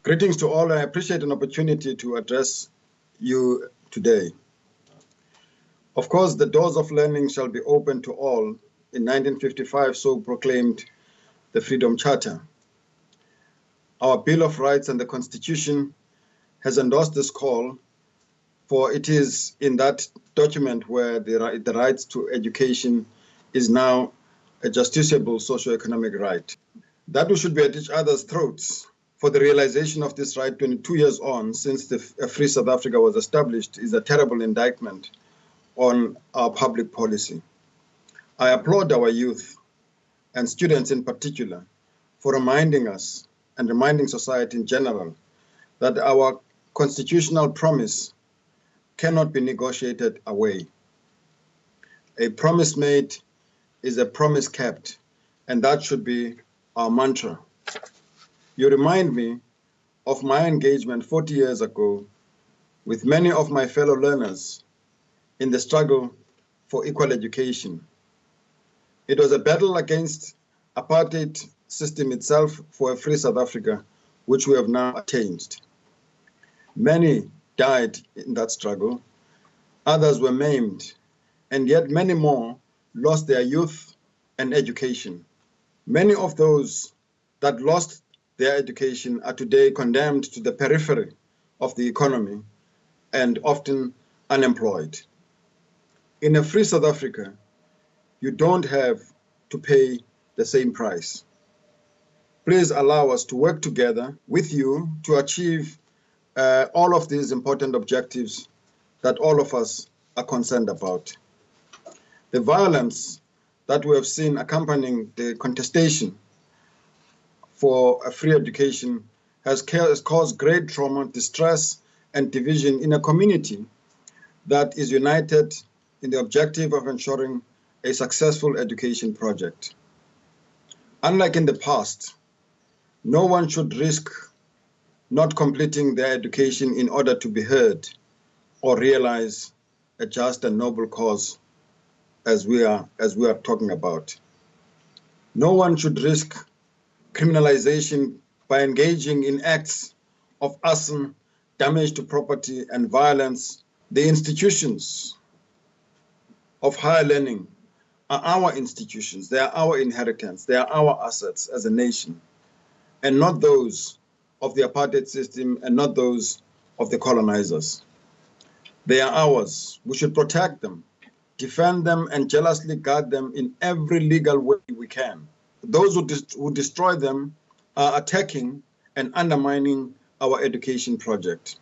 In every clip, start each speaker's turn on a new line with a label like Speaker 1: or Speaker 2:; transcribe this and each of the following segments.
Speaker 1: Greetings to all. I appreciate an opportunity to address you today. Of course, the doors of learning shall be open to all. In 1955, so proclaimed the Freedom Charter. Our Bill of Rights and the Constitution has endorsed this call, for it is in that document where the right to education is now a justiciable socio-economic right. That we should be at each other's throats for the realization of this right 22 years on since the Free South Africa was established is a terrible indictment on our public policy. I applaud our youth and students in particular for reminding us and reminding society in general that our constitutional promise cannot be negotiated away. A promise made is a promise kept, and that should be our mantra. You remind me of my engagement 40 years ago with many of my fellow learners in the struggle for equal education. It was a battle against apartheid system itself for a free South Africa, which we have now attained. Many died in that struggle, others were maimed, and yet many more lost their youth and education. Many of those that lost their education are today condemned to the periphery of the economy and often unemployed. In a free South Africa, you don't have to pay the same price. Please allow us to work together with you to achieve all of these important objectives that all of us are concerned about. The violence that we have seen accompanying the contestation for a free education has caused great trauma, distress, and division in a community that is united in the objective of ensuring a successful education project. Unlike in the past, no one should risk not completing their education in order to be heard or realize a just and noble cause as we are talking about. No one should risk criminalization by engaging in acts of arson, damage to property, and violence. The institutions of higher learning are our institutions. They are our inheritance. They are our assets as a nation, and not those of the apartheid system and not those of the colonizers. They are ours. We should protect them, defend them, and jealously guard them in every legal way we can. Those who destroy them are attacking and undermining our education project.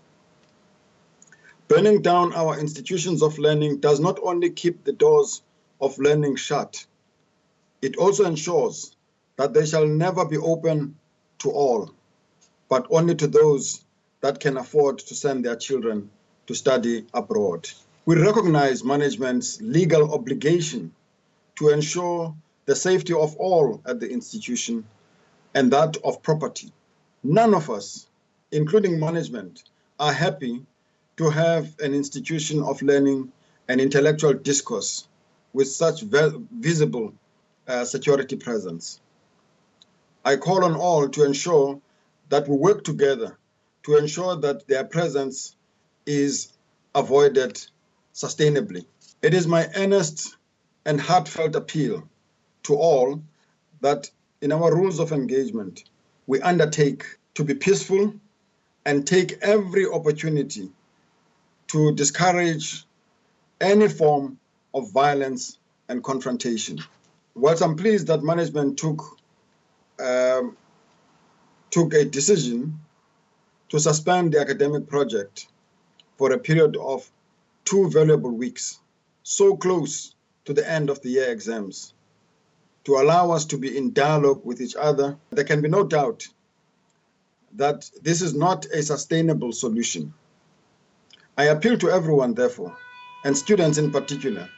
Speaker 1: Burning down our institutions of learning does not only keep the doors of learning shut, it also ensures that they shall never be open to all, but only to those that can afford to send their children to study abroad. We recognize management's legal obligation to ensure the safety of all at the institution and that of property. None of us, including management, are happy to have an institution of learning and intellectual discourse with such visible security presence. I call on all to ensure that we work together to ensure that their presence is avoided sustainably. It is my earnest and heartfelt appeal to all that in our rules of engagement, we undertake to be peaceful and take every opportunity to discourage any form of violence and confrontation. Whilst I'm pleased that management took a decision to suspend the academic project for a period of 2 valuable weeks, so close to the end of the year exams, to allow us to be in dialogue with each other, there can be no doubt that this is not a sustainable solution. I appeal to everyone, therefore, and students in particular,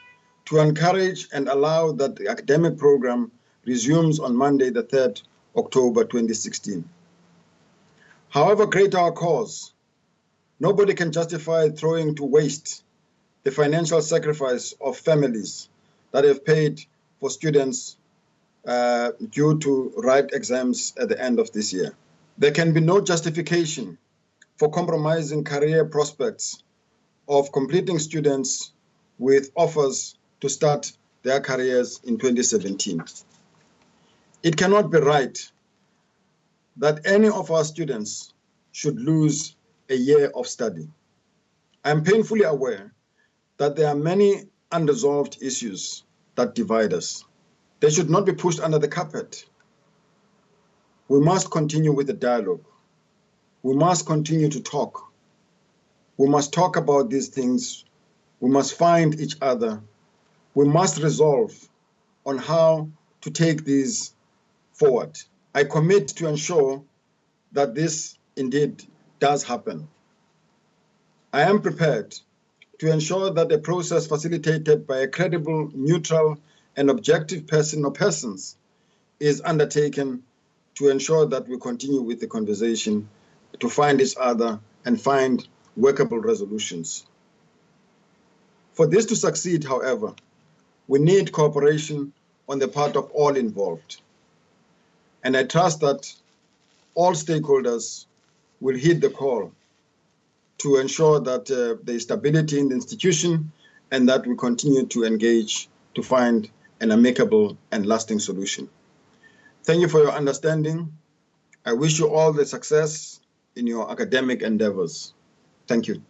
Speaker 1: to encourage and allow that the academic program resumes on Monday, the 3rd October 2016. However great our cause, nobody can justify throwing to waste the financial sacrifice of families that have paid for students due to write exams at the end of this year. There can be no justification for compromising career prospects of completing students with offers to start their careers in 2017. It cannot be right that any of our students should lose a year of study. I am painfully aware that there are many unresolved issues that divide us. They should not be pushed under the carpet. We must continue with the dialogue. We must continue to talk. We must talk about these things. We must find each other. We must resolve on how to take these forward. I commit to ensure that this indeed does happen. I am prepared to ensure that a process facilitated by a credible, neutral, and objective person or persons is undertaken to ensure that we continue with the conversation, to find each other and find workable resolutions. For this to succeed, however, we need cooperation on the part of all involved. And I trust that all stakeholders will heed the call to ensure that there is stability in the institution and that we continue to engage to find an amicable and lasting solution. Thank you for your understanding. I wish you all the success in your academic endeavors. Thank you.